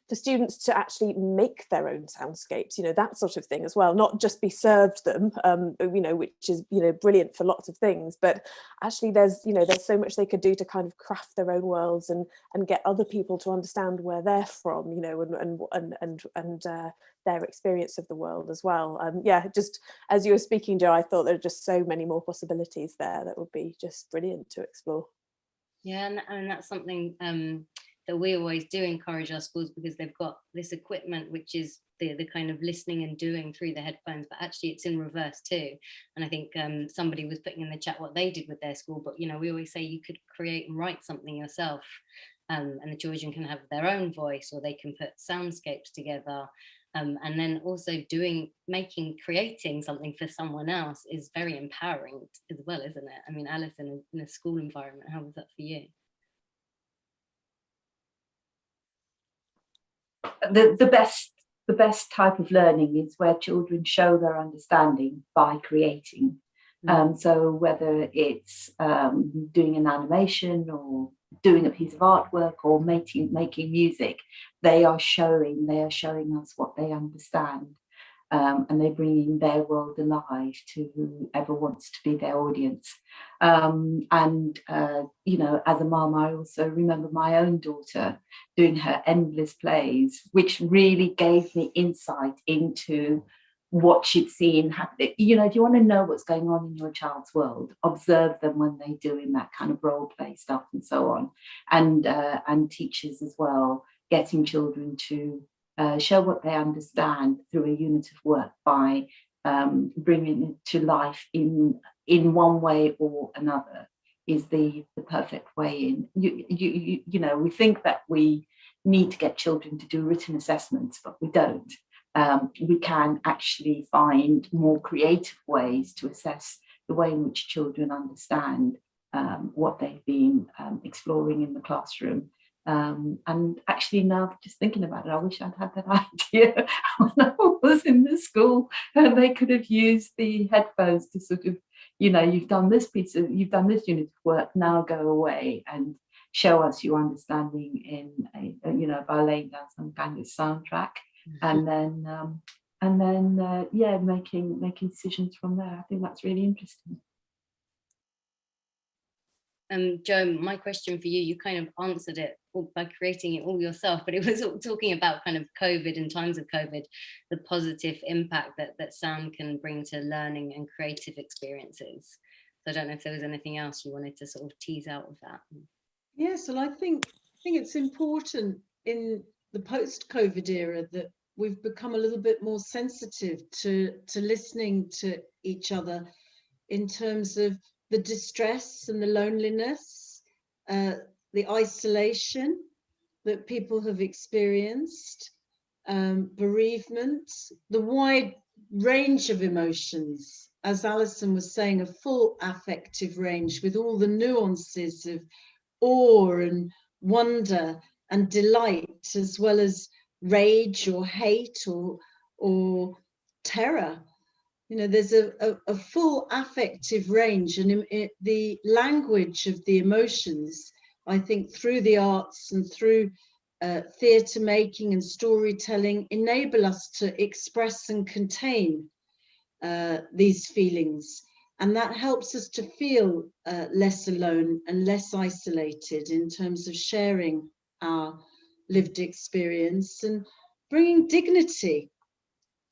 [SPEAKER 3] for students to actually make their own soundscapes, you know, that sort of thing as well, not just be served them, you know, which is, you know, brilliant for lots of things, but actually there's, you know, there's so much they could do to kind of craft their own worlds and get other people to understand where they're from, you know, and their experience of the world as well. Yeah, just as you were speaking, Jo, I thought there are just so many more possibilities there that would be just brilliant to explore.
[SPEAKER 1] Yeah, and that's something that we always do encourage our schools, because they've got this equipment which is the kind of listening and doing through the headphones, but actually it's in reverse too. And I think somebody was putting in the chat what they did with their school, but you know, we always say you could create and write something yourself, and the children can have their own voice, or they can put soundscapes together. And then also creating something for someone else is very empowering as well, isn't it? I mean, Alison, in a school environment, how was that for you?
[SPEAKER 2] The best type of learning is where children show their understanding by creating. So whether it's doing an animation or doing a piece of artwork or making music, they are showing us what they understand, and they're bringing their world alive to whoever wants to be their audience. You know, as a mum, I also remember my own daughter doing her endless plays, which really gave me insight into what she'd seen happen. You know, if you want to know what's going on in your child's world, observe them when they're doing that kind of role play stuff and so on. And teachers as well, getting children to show what they understand through a unit of work by bringing it to life in one way or another is the perfect way in. You know, we think that we need to get children to do written assessments, but we don't. we can actually find more creative ways to assess the way in which children understand what they've been exploring in the classroom. And actually now just thinking about it, I wish I'd had that idea when I was in the school, and they could have used the headphones to sort of, you've done this unit of work, now go away and show us your understanding in by laying down some kind of soundtrack, and then making decisions from there. I think that's really interesting.
[SPEAKER 1] Jo, my question for you, you kind of answered it by creating it all yourself, but it was talking about kind of COVID, in times of COVID, the positive impact that sound can bring to learning and creative experiences. So I don't know if there was anything else you wanted to sort of tease out of that.
[SPEAKER 4] Yes, well, I think it's important in the post-COVID era that we've become a little bit more sensitive to listening to each other in terms of the distress and the loneliness, the isolation that people have experienced, bereavement, the wide range of emotions, as Alison was saying, a full affective range with all the nuances of awe and wonder and delight, as well as rage or hate or terror. There's a full affective range, and the language of the emotions, I think, through the arts and through theatre making and storytelling, enable us to express and contain these feelings. And that helps us to feel less alone and less isolated in terms of sharing our lived experience and bringing dignity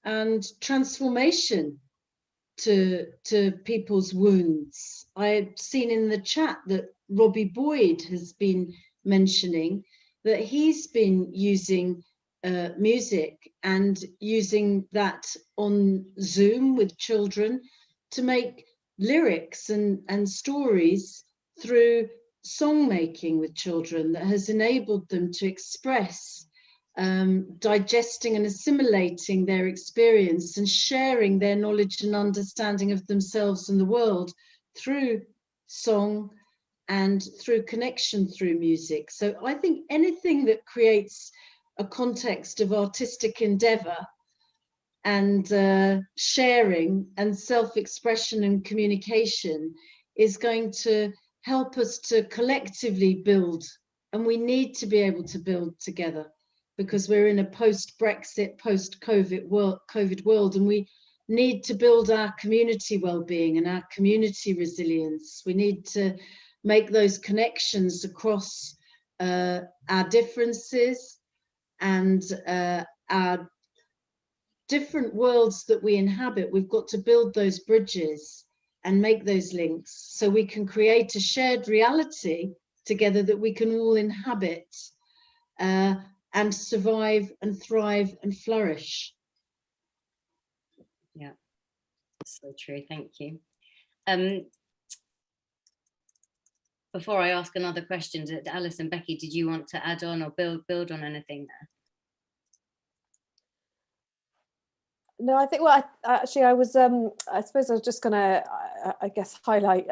[SPEAKER 4] and transformation to people's wounds. I've seen in the chat that Robbie Boyd has been mentioning that he's been using music and using that on Zoom with children to make lyrics and stories through song making with children that has enabled them to express digesting and assimilating their experience and sharing their knowledge and understanding of themselves and the world through song and through connection through music. So I think anything that creates a context of artistic endeavor and sharing and self-expression and communication is going to help us to collectively build, and we need to be able to build together, because we're in a post-Brexit, post-COVID world, and we need to build our community well-being and our community resilience. We need to make those connections across our differences and our different worlds that we inhabit. We've got to build those bridges and make those links so we can create a shared reality together that we can all inhabit and survive and thrive and flourish.
[SPEAKER 1] Yeah, so true. Thank you. Before I ask another question, Alice and Becky, did you want to add on or build on anything there?
[SPEAKER 3] No, I think, well, I suppose I was just gonna, I guess, highlight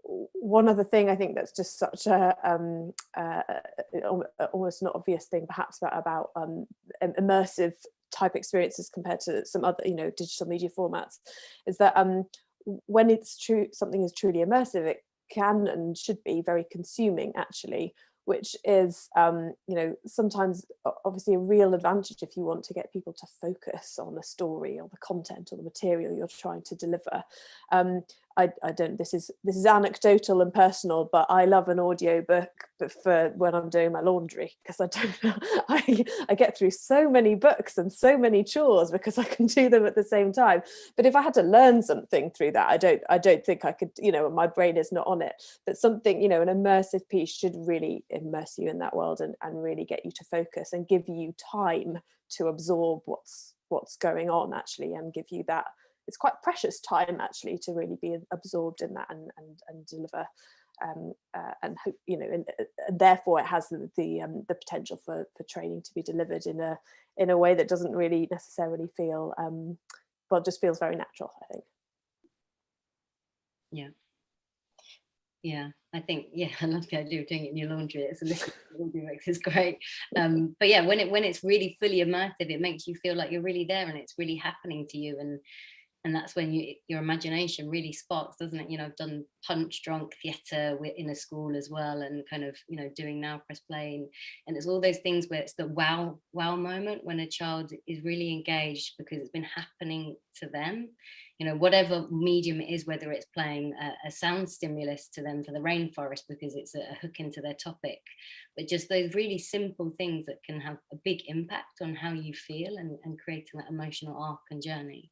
[SPEAKER 3] one other thing. I think that's just such a almost an obvious thing, perhaps, about immersive type experiences compared to some other, digital media formats, is that when something is truly immersive, it can and should be very consuming, actually, which is, sometimes obviously a real advantage if you want to get people to focus on the story or the content or the material you're trying to deliver. I don't, this is anecdotal and personal, but I love an audiobook for when I'm doing my laundry, because I get through so many books and so many chores because I can do them at the same time. But if I had to learn something through that, I don't think I could, my brain is not on it. But something, an immersive piece should really immerse you in that world and really get you to focus and give you time to absorb what's going on, actually, and give you that. It's quite precious time, actually, to really be absorbed in that and deliver and hope, you know, and therefore it has the potential for training to be delivered in a way that doesn't really necessarily feel well, just feels very natural, I think.
[SPEAKER 1] Yeah, I think, I love the idea of doing it in your laundry. It's a listen to laundry mix is great. But yeah, when it's really fully immersive, it makes you feel like you're really there and it's really happening to you, and that's when your imagination really sparks, doesn't it? You know, I've done punch drunk theatre in a school as well, and kind of, you know, doing Now Press Play, and it's all those things where it's the wow moment when a child is really engaged because it's been happening to them. You know, whatever medium it is, whether it's playing a sound stimulus to them for the rainforest because it's a hook into their topic, but just those really simple things that can have a big impact on how you feel and creating that emotional arc and journey.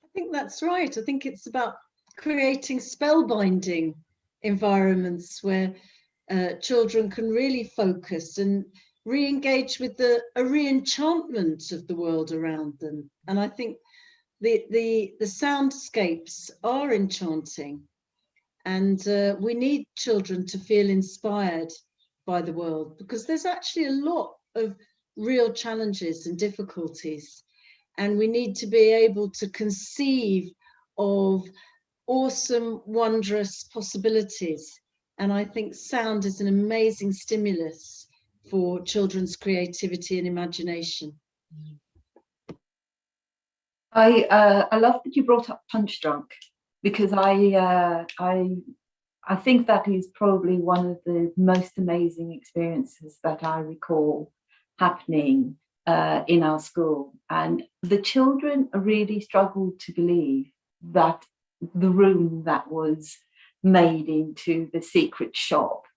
[SPEAKER 4] I think that's right. I think it's about creating spellbinding environments where children can really focus and re-engage with a re-enchantment of the world around them. And I think the soundscapes are enchanting, and we need children to feel inspired by the world, because there's actually a lot of real challenges and difficulties, and we need to be able to conceive of awesome, wondrous possibilities. And I think sound is an amazing stimulus for children's creativity and imagination.
[SPEAKER 2] I love that you brought up Punch Drunk, because I think that is probably one of the most amazing experiences that I recall happening in our school. And the children really struggled to believe that the room that was made into the secret shop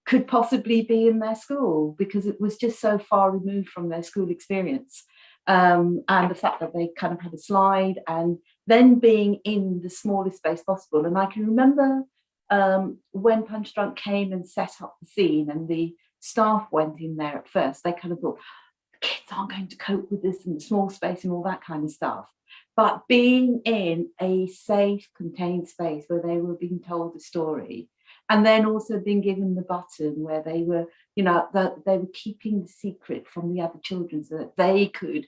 [SPEAKER 2] could possibly be in their school, because it was just so far removed from their school experience. And the fact that they kind of had a slide and then being in the smallest space possible. And I can remember when Punch Drunk came and set up the scene and the staff went in there at first, they kind of thought, kids aren't going to cope with this in the small space and all that kind of stuff. But being in a safe, contained space where they were being told a story, and then also being given the button where they were, you know, that they were keeping the secret from the other children so that they could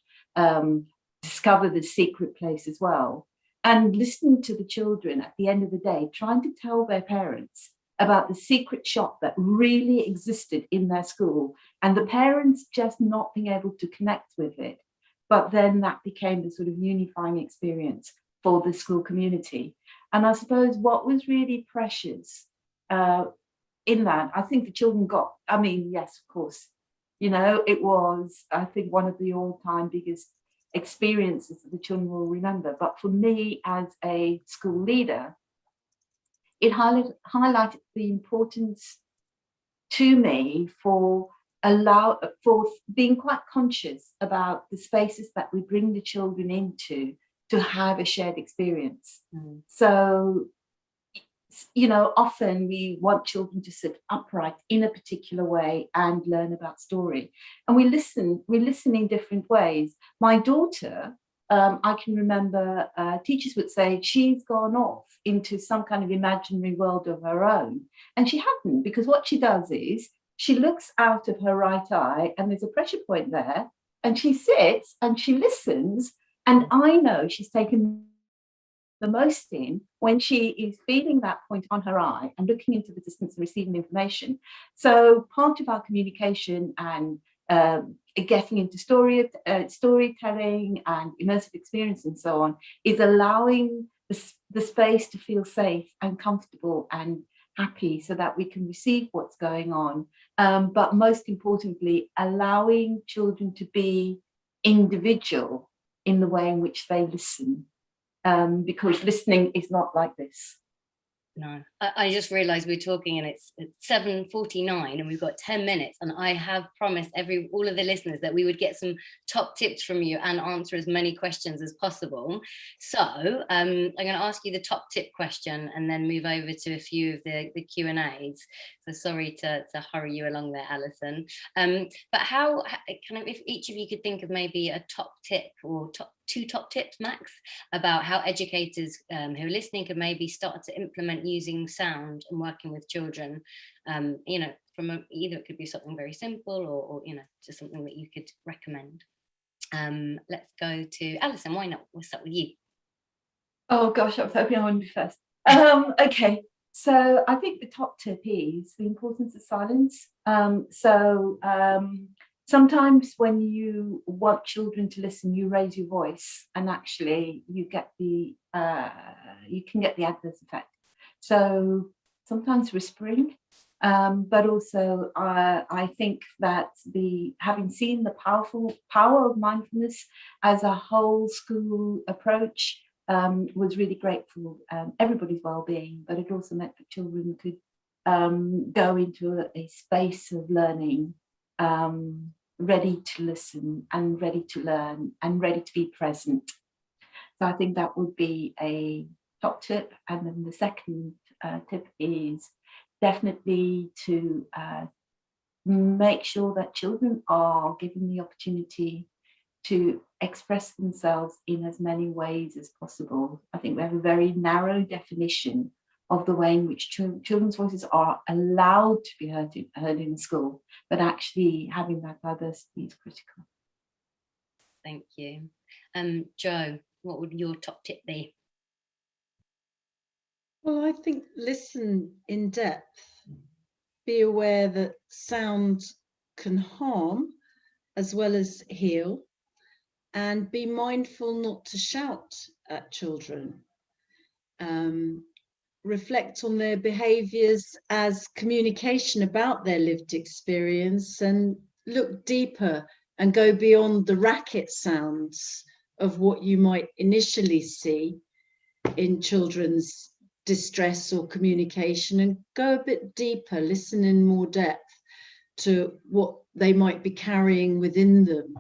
[SPEAKER 2] discover the secret place as well. And listening to the children at the end of the day, trying to tell their parents about the secret shop that really existed in their school, and the parents just not being able to connect with it. But then that became the sort of unifying experience for the school community. And I suppose what was really precious in that, I think the children got, I mean, yes, of course, you know, it was, I think, one of the all-time biggest experiences that the children will remember. But for me as a school leader, it highlighted the importance to me for being quite conscious about the spaces that we bring the children into to have a shared experience. So, you know, often we want children to sit upright in a particular way and learn about story. And we listen in different ways. My daughter, I can remember teachers would say she's gone off into some kind of imaginary world of her own. And she hadn't, because what she does is she looks out of her right eye and there's a pressure point there, and she sits and she listens. And I know she's taken the most in when she is feeling that point on her eye and looking into the distance and receiving information. So part of our communication and getting into storytelling and immersive experience and so on is allowing the space to feel safe and comfortable and happy so that we can receive what's going on. But most importantly, allowing children to be individual in the way in which they listen. Because listening is not like this.
[SPEAKER 1] No, I just realized we're talking and it's 7:49 and we've got 10 minutes, and I have promised all of the listeners that we would get some top tips from you and answer as many questions as possible. So I'm going to ask you the top tip question and then move over to a few of the Q&As. So sorry to hurry you along there, Alison. But how kind of, if each of you could think of maybe a top tip or 2 top tips max about how educators who are listening can maybe start to implement using sound and working with children. You know, either it could be something very simple, or you know, just something that you could recommend. Let's go to Alison. Why not? We'll start with you.
[SPEAKER 2] Oh gosh, I was hoping I would be first. Okay, so I think the top tip is the importance of silence. Sometimes when you want children to listen, you raise your voice, and actually you can get the adverse effect. So sometimes whispering, but also I think that having seen the power of mindfulness as a whole school approach was really great for everybody's well-being, but it also meant that children could go into a space of learning, ready to listen and ready to learn and ready to be present. So I think that would be a top tip. And then the second tip is definitely to make sure that children are given the opportunity to express themselves in as many ways as possible. I think we have a very narrow definition of the way in which children's voices are allowed to be heard in school, but actually having that diversity is critical.
[SPEAKER 1] Thank you. Jo, what would your top tip be?
[SPEAKER 4] Well, I think listen in depth. Be aware that sound can harm as well as heal, and be mindful not to shout at children. Reflect on their behaviours as communication about their lived experience, and look deeper and go beyond the racket sounds of what you might initially see in children's distress or communication, and go a bit deeper, listen in more depth to what they might be carrying within them,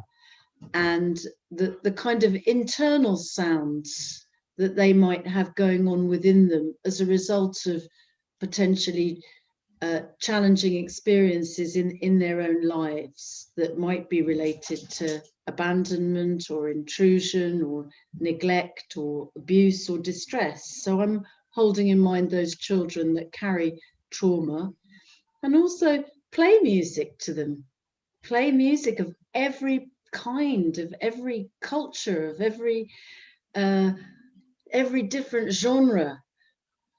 [SPEAKER 4] and the kind of internal sounds that they might have going on within them as a result of potentially challenging experiences in their own lives that might be related to abandonment or intrusion or neglect or abuse or distress. So I'm holding in mind those children that carry trauma, and also play music to them. Play music of every kind, of every culture, of every different genre.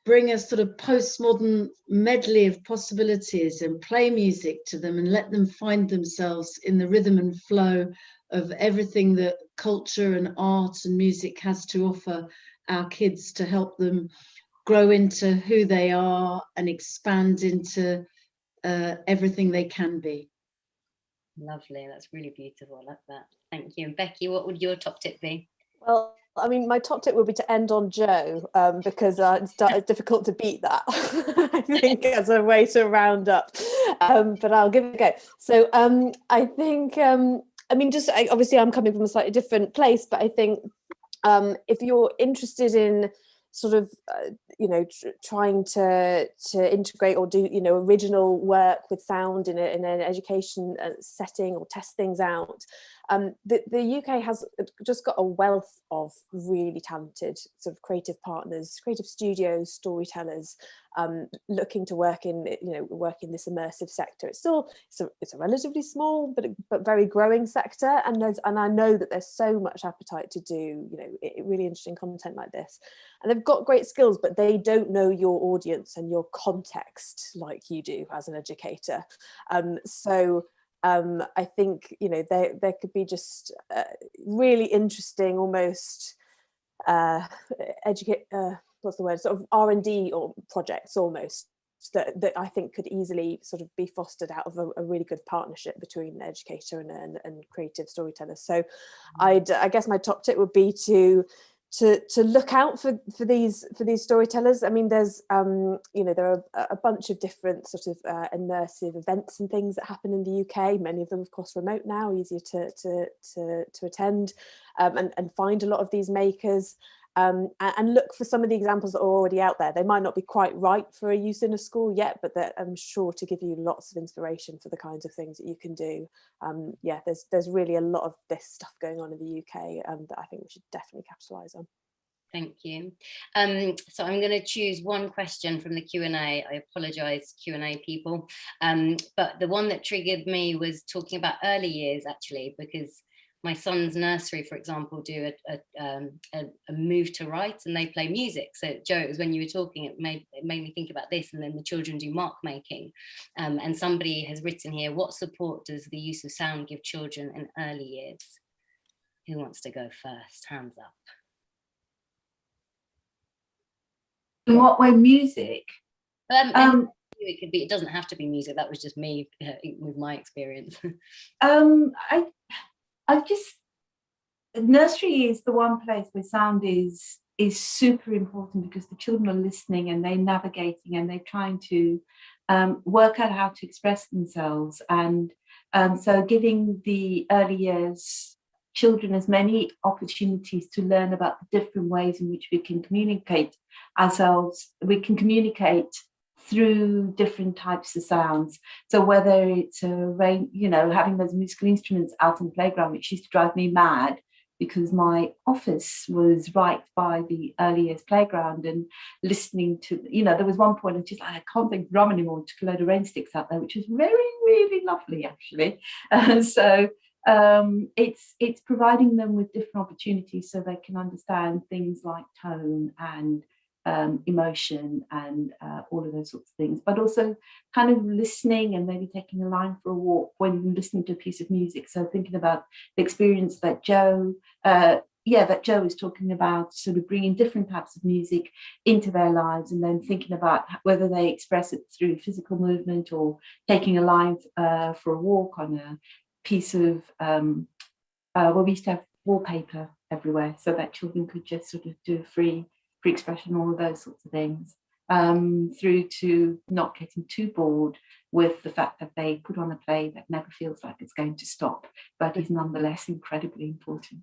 [SPEAKER 4] Bring a sort of postmodern medley of possibilities and play music to them, and let them find themselves in the rhythm and flow of everything that culture and art and music has to offer our kids, to help them grow into who they are and expand into everything they can be.
[SPEAKER 1] Lovely, that's really beautiful. I like that. Thank you. And Becky, what would your top tip be?
[SPEAKER 3] Well, I mean, my top tip would be to end on Jo, because it's difficult to beat that, I think, as a way to round up. But I'll give it a go. So I think, I mean, obviously I'm coming from a slightly different place, but I think if you're interested in sort of, trying to integrate or do, original work with sound in an education setting, or test things out, the UK has just got a wealth of really talented sort of creative partners, creative studios, storytellers, looking to work in this immersive sector. It's a relatively small but very growing sector, and I know that there's so much appetite to do really interesting content like this, and they've got great skills, but they don't know your audience and your context like you do as an educator. I think there could be just really interesting, almost sort of R&D or projects almost that I think could easily sort of be fostered out of a really good partnership between an educator and creative storytellers. So I guess my top tip would be to look out for these storytellers. I mean, there's there are a bunch of different sort of immersive events and things that happen in the UK. Many of them, of course, remote now, easier to attend, and find a lot of these makers. and look for some of the examples that are already out there. They might not be quite right for a use in a school yet, but I'm sure to give you lots of inspiration for the kinds of things that you can do. Yeah, there's really a lot of this stuff going on in the UK that I think we should definitely capitalise on.
[SPEAKER 1] Thank you. So I'm going to choose one question from the Q&A. I apologise, Q&A people. But the one that triggered me was talking about early years, actually, because my son's nursery, for example, do a move to write, and they play music. So Joe, it was when you were talking, it made me think about this. And then the children do mark making. And somebody has written here, what support does the use of sound give children in early years? Who wants to go first? Hands up.
[SPEAKER 2] In what way? Music?
[SPEAKER 1] It could be. It doesn't have to be music. That was just me with my experience.
[SPEAKER 2] Nursery is the one place where sound is super important, because the children are listening and they're navigating and they're trying to work out how to express themselves. And so giving the early years children as many opportunities to learn about the different ways in which we can communicate ourselves. We can communicate through different types of sounds. So whether it's having those musical instruments out on the playground, which used to drive me mad, because my office was right by the early years playground, and listening to, there was one point I can't think drum anymore, took a load of rain sticks out there, which was very, really lovely, actually. So it's providing them with different opportunities so they can understand things like tone and emotion and all of those sorts of things, but also kind of listening and maybe taking a line for a walk when listening to a piece of music. So thinking about the experience that Joe is talking about, sort of bringing different types of music into their lives, and then thinking about whether they express it through physical movement or taking a line for a walk on a piece of we used to have wallpaper everywhere so that children could just sort of do free expression, all of those sorts of things, through to not getting too bored with the fact that they put on a play that never feels like it's going to stop, but is nonetheless incredibly important.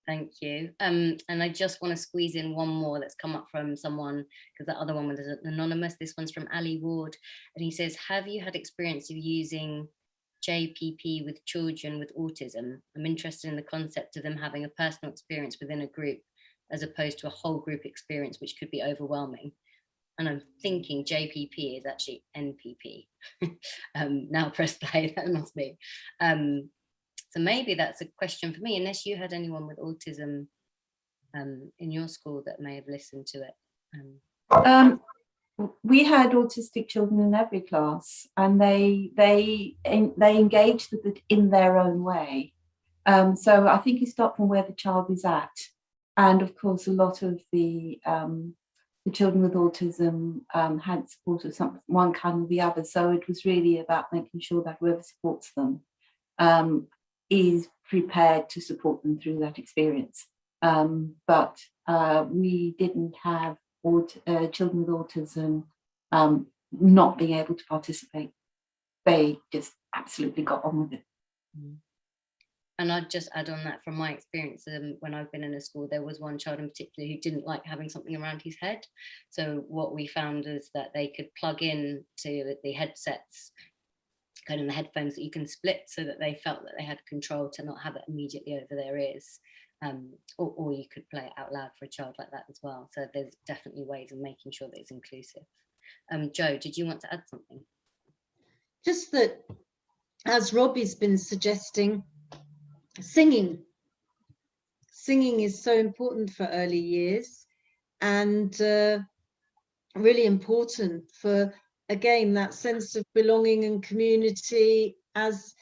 [SPEAKER 1] Thank you. And I just want to squeeze in one more that's come up from someone, because that other one was anonymous. This one's from Ali Ward, and he says, have you had experience of using JPP with children with autism? I'm interested in the concept of them having a personal experience within a group as opposed to a whole group experience, which could be overwhelming. And I'm thinking JPP is actually NPP. Now press play, that must be. So maybe that's a question for me, unless you had anyone with autism in your school that may have listened to it.
[SPEAKER 2] We had autistic children in every class, and they engaged with it in their own way. So I think you start from where the child is at. And of course, a lot of the children with autism had support of one kind or the other. So it was really about making sure that whoever supports them is prepared to support them through that experience. But we didn't have children with autism not being able to participate. They just absolutely got on with it.
[SPEAKER 1] And I'd just add on that from my experience, when I've been in a school, there was one child in particular who didn't like having something around his head. So what we found is that they could plug in to the headsets, kind of the headphones that you can split, so that they felt that they had control to not have it immediately over their ears. Or you could play it out loud for a child like that as well. So there's definitely ways of making sure that it's inclusive. Joe, did you want to add something?
[SPEAKER 4] Just that, as Robbie's been suggesting, singing is so important for early years, and really important for, again, that sense of belonging and community, as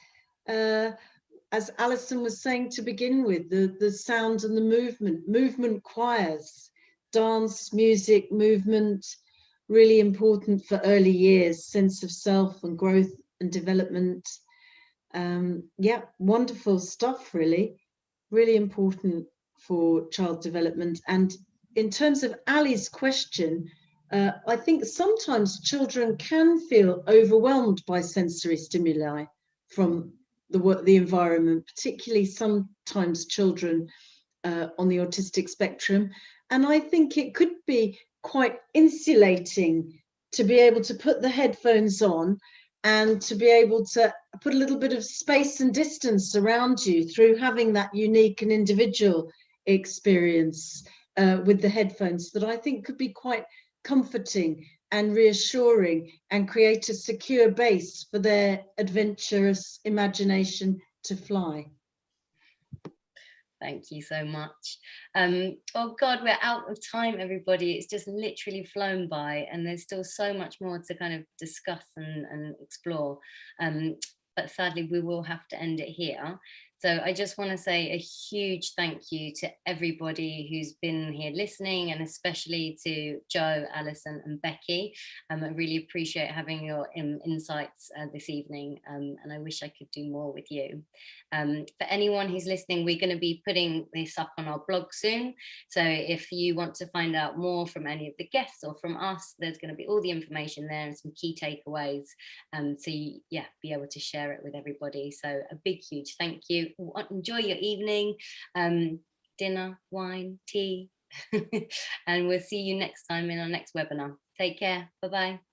[SPEAKER 4] Alison was saying to begin with, the sound and the movement choirs, dance, music, movement, really important for early years, sense of self and growth and development. Yeah, wonderful stuff, really important for child development. And in terms of Ali's question, I think sometimes children can feel overwhelmed by sensory stimuli from the environment, particularly sometimes children on the autistic spectrum. And I think it could be quite insulating to be able to put the headphones on and to be able to put a little bit of space and distance around you through having that unique and individual experience with the headphones, that I think could be quite comforting and reassuring and create a secure base for their adventurous imagination to fly.
[SPEAKER 1] Thank you so much. Oh God, we're out of time, everybody. It's just literally flown by, and there's still so much more to kind of discuss and explore. But sadly, we will have to end it here. So I just want to say a huge thank you to everybody who's been here listening, and especially to Jo, Alison and Becky. I really appreciate having your insights this evening, and I wish I could do more with you. For anyone who's listening, we're going to be putting this up on our blog soon. So if you want to find out more from any of the guests or from us, there's going to be all the information there and some key takeaways. So yeah, be able to share it with everybody. So a big, huge thank you. Enjoy your evening, dinner, wine, tea, and we'll see you next time in our next webinar. Take care. Bye-bye.